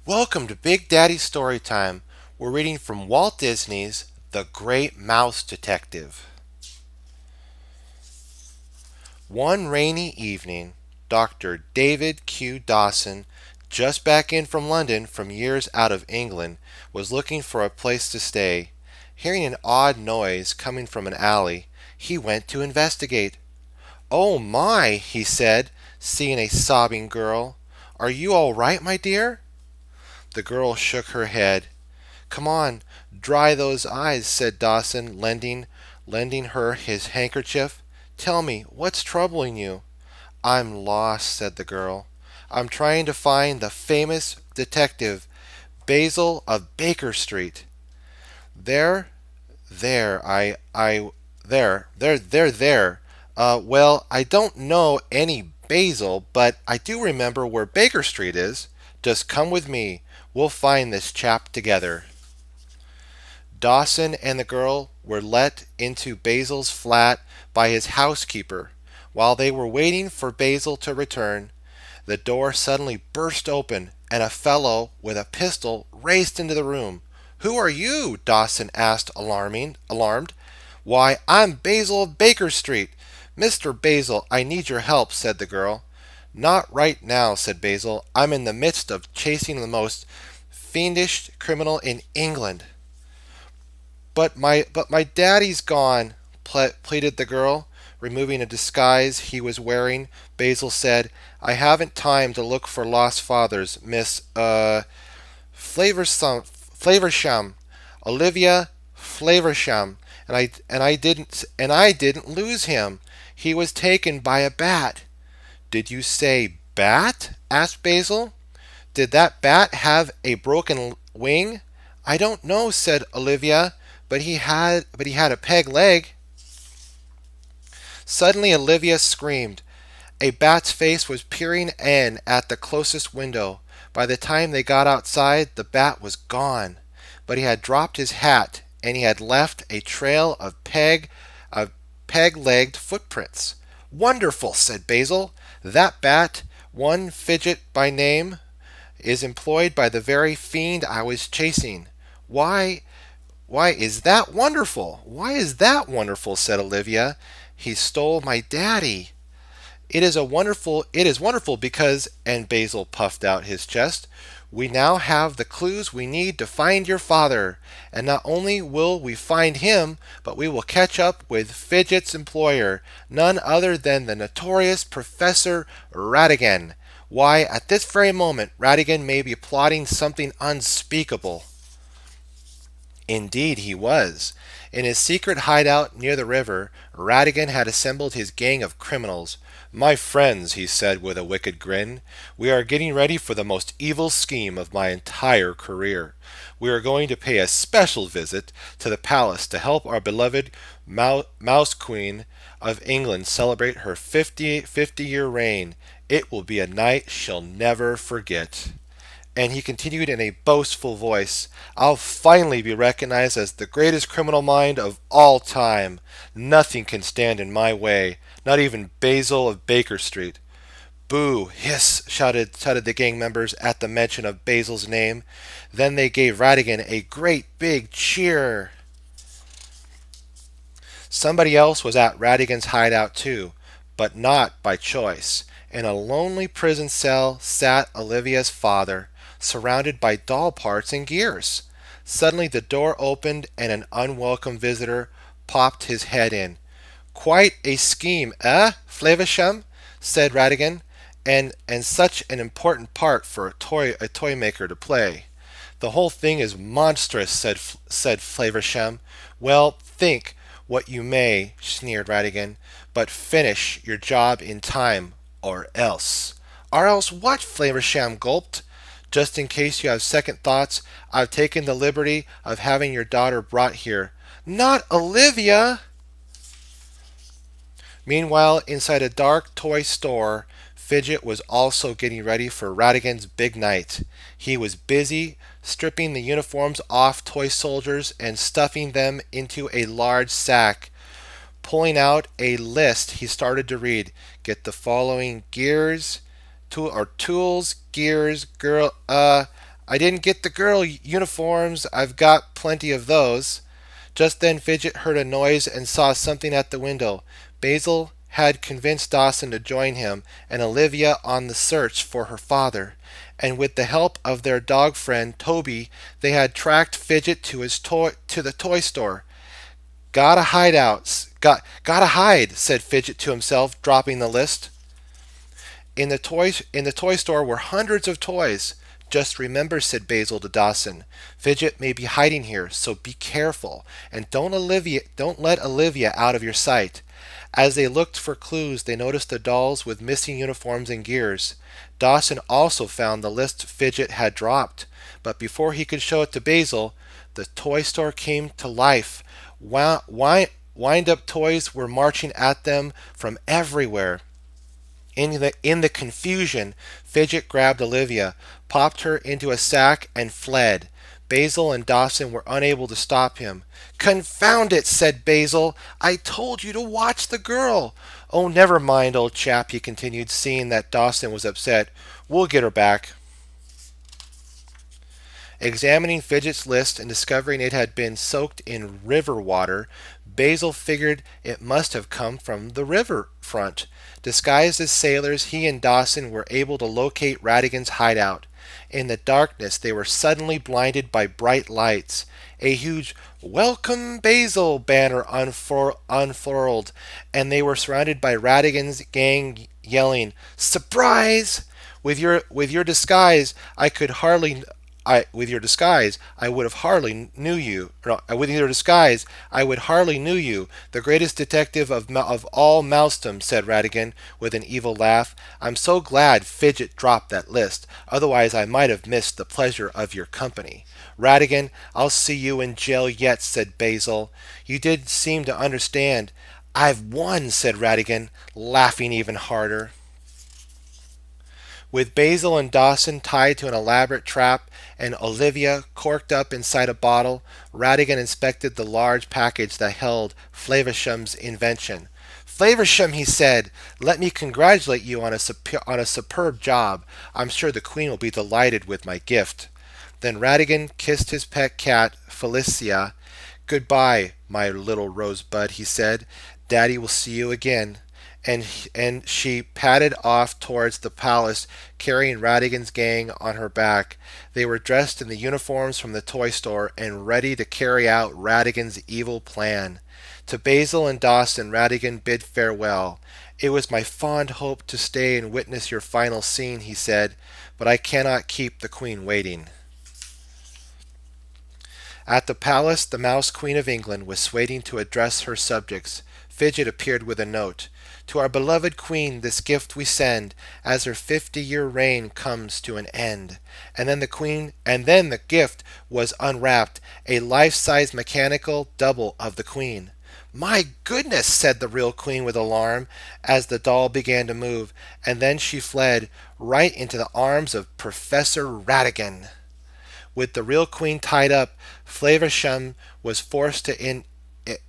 Welcome to Big Daddy Storytime. We're reading from Walt Disney's The Great Mouse Detective. One rainy evening, Dr. David Q. Dawson, just back in from London from years out of England, was looking for a place to stay. Hearing an odd noise coming from an alley, he went to investigate. "Oh my," he said, seeing a sobbing girl. "Are you all right, my dear?" The girl shook her head. "Come on, dry those eyes," said Dawson, lending her his handkerchief. "Tell me, what's troubling you?" "I'm lost," said the girl. "I'm trying to find the famous detective, Basil of Baker Street." "There, there, there. Well, I don't know any Basil, but I do remember where Baker Street is. Just come with me. We'll find this chap together." Dawson and the girl were let into Basil's flat by his housekeeper. While they were waiting for Basil to return, the door suddenly burst open and a fellow with a pistol raced into the room. "Who are you?" Dawson asked, alarmed. "Why, I'm Basil of Baker Street. Mr. Basil, I need your help," said the girl. "Not right now," said Basil. "I'm in the midst of chasing the most fiendish criminal in England." But my daddy's gone," pleaded the girl, removing a disguise he was wearing. Basil said, "I haven't time to look for lost fathers, Miss Flaversham, Olivia Flaversham, and I didn't lose him. He was taken by a bat." "Did you say bat?" asked Basil. "Did that bat have a broken wing?" "I don't know," said Olivia, but he had a peg leg." Suddenly Olivia screamed. A bat's face was peering in at the closest window. By the time they got outside, the bat was gone, but he had dropped his hat and he had left a trail of peg-legged footprints. "Wonderful," said Basil. "That bat, one Fidget by name, is employed by the very fiend I was chasing." "Why is that wonderful? Why is that wonderful?" said Olivia. "He stole my daddy." It is wonderful because," and Basil puffed out his chest, "we now have the clues we need to find your father. And not only will we find him, but we will catch up with Fidget's employer, none other than the notorious Professor Radigan. Why, at this very moment, Radigan may be plotting something unspeakable." Indeed, he was. In his secret hideout near the river, Radigan had assembled his gang of criminals. "My friends," he said with a wicked grin, "we are getting ready for the most evil scheme of my entire career. We are going to pay a special visit to the palace to help our beloved Mouse Queen of England celebrate her 50-year reign. It will be a night she'll never forget." And he continued in a boastful voice, "I'll finally be recognized as the greatest criminal mind of all time. Nothing can stand in my way, not even Basil of Baker Street." "Boo! Hiss!" shouted the gang members at the mention of Basil's name. Then they gave Radigan a great big cheer. Somebody else was at Radigan's hideout too, but not by choice. In a lonely prison cell sat Olivia's father, surrounded by doll parts and gears. Suddenly the door opened and an unwelcome visitor popped his head in. "Quite a scheme, eh, Flavisham?" said Radigan, and such an important part for a toy maker to play." "The whole thing is monstrous," said Flaversham. "Well, think what you may," sneered Radigan, "but finish your job in time, or else." "Or else what?" Flaversham gulped. "Just in case you have second thoughts, I've taken the liberty of having your daughter brought here." "Not Olivia!" Meanwhile, inside a dark toy store, Fidget was also getting ready for Radigan's big night. He was busy stripping the uniforms off toy soldiers and stuffing them into a large sack. Pulling out a list, he started to read. "Get the following gears, tools, gears, girl, I didn't get the girl uniforms. I've got plenty of those. Just then Fidget heard a noise and saw something at the window. Basil had convinced Dawson to join him and Olivia on the search for her father, and with the help of their dog friend Toby, they had tracked Fidget to the toy store. Gotta hide out. Gotta hide, said Fidget to himself, dropping the list. In the toy store were hundreds of toys. Just remember, said Basil to Dawson, Fidget may be hiding here, so be careful, and don't let Olivia out of your sight. As they looked for clues, they noticed the dolls with missing uniforms and gears. Dawson also found the list Fidget had dropped, but before he could show it to Basil, the toy store came to life. Wind-up toys were marching at them from everywhere. In the confusion, Fidget grabbed Olivia, popped her into a sack, and fled. Basil and Dawson were unable to stop him. Confound it, said Basil. I told you to watch the girl. Oh, never mind, old chap, he continued, seeing that Dawson was upset. We'll get her back. Examining Fidget's list and discovering it had been soaked in river water, Basil figured it must have come from the river front. Disguised as sailors, he and Dawson were able to locate Radigan's hideout. In the darkness, they were suddenly blinded by bright lights. A huge "Welcome, Basil" banner unfurled, and they were surrounded by Radigan's gang yelling, "Surprise! With your disguise, I could hardly I with your disguise I would have hardly knew you. Or, no, with your disguise I would hardly knew you. The greatest detective of all Mousdom," said Radigan with an evil laugh. "I'm so glad Fidget dropped that list. Otherwise I might have missed the pleasure of your company." "Radigan, I'll see you in jail yet," said Basil. "You did seem to understand." "I've won," said Radigan, laughing even harder. With Basil and Dawson tied to an elaborate trap and Olivia corked up inside a bottle, Radigan inspected the large package that held Flavesham's invention. "Flaversham," he said, "let me congratulate you on a superb job. I'm sure the Queen will be delighted with my gift." Then Radigan kissed his pet cat, Felicia. "Goodbye, my little rosebud," he said. "Daddy will see you again." And she padded off towards the palace, carrying Radigan's gang on her back. They were dressed in the uniforms from the toy store and ready to carry out Radigan's evil plan. To Basil and Dawson, Radigan bid farewell. "It was my fond hope to stay and witness your final scene," he said, "but I cannot keep the Queen waiting." At the palace, the Mouse Queen of England was waiting to address her subjects. Fidget appeared with a note. "To our beloved Queen this gift we send, as her 50-year reign comes to an end." And then the gift was unwrapped, a life-size mechanical double of the Queen. "My goodness," said the real Queen with alarm, as the doll began to move, and then she fled right into the arms of Professor Radigan. With the real Queen tied up, Flaversham was forced to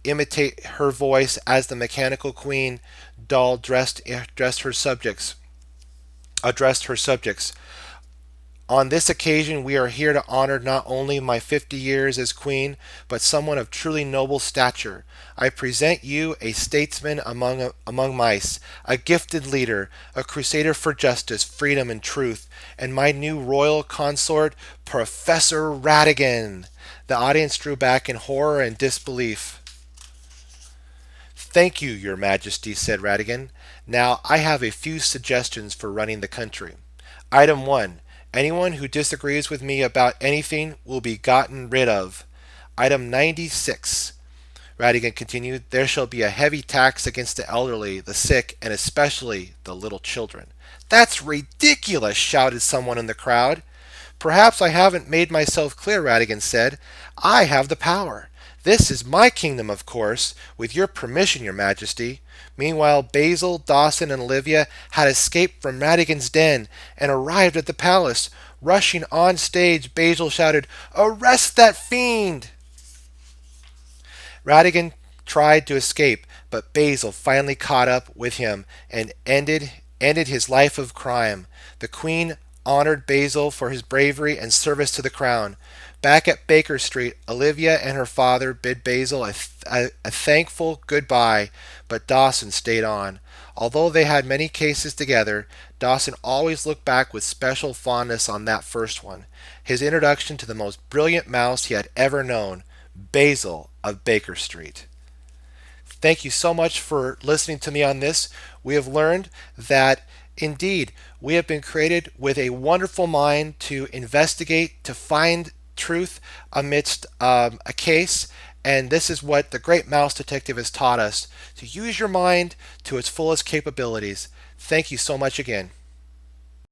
imitate her voice as the mechanical Queen doll addressed her subjects. "On this occasion we are here to honor not only my 50 years as Queen, but someone of truly noble stature. I present you a statesman among mice, a gifted leader, a crusader for justice, freedom, and truth, and my new royal consort, Professor Radigan." The audience drew back in horror and disbelief. "Thank you, Your Majesty," said Radigan. "Now I have a few suggestions for running the country. Item 1. Anyone who disagrees with me about anything will be gotten rid of. Item 96. Radigan continued, "There shall be a heavy tax against the elderly, the sick, and especially the little children." "That's ridiculous," shouted someone in the crowd. "Perhaps I haven't made myself clear," Radigan said. "I have the power. This is my kingdom, of course, with your permission, Your Majesty." Meanwhile, Basil, Dawson, and Olivia had escaped from Radigan's den and arrived at the palace. Rushing on stage, Basil shouted, "Arrest that fiend!" Radigan tried to escape, but Basil finally caught up with him and ended his life of crime. The Queen honored Basil for his bravery and service to the crown. Back at Baker Street, Olivia and her father bid Basil a thankful goodbye, but Dawson stayed on. Although they had many cases together, Dawson always looked back with special fondness on that first one, his introduction to the most brilliant mouse he had ever known, Basil of Baker Street. Thank you so much for listening to me on this. We have learned that indeed we have been created with a wonderful mind to investigate, to find truth amidst a case. And this is what the great mouse detective has taught us, to use your mind to its fullest capabilities. Thank you so much again.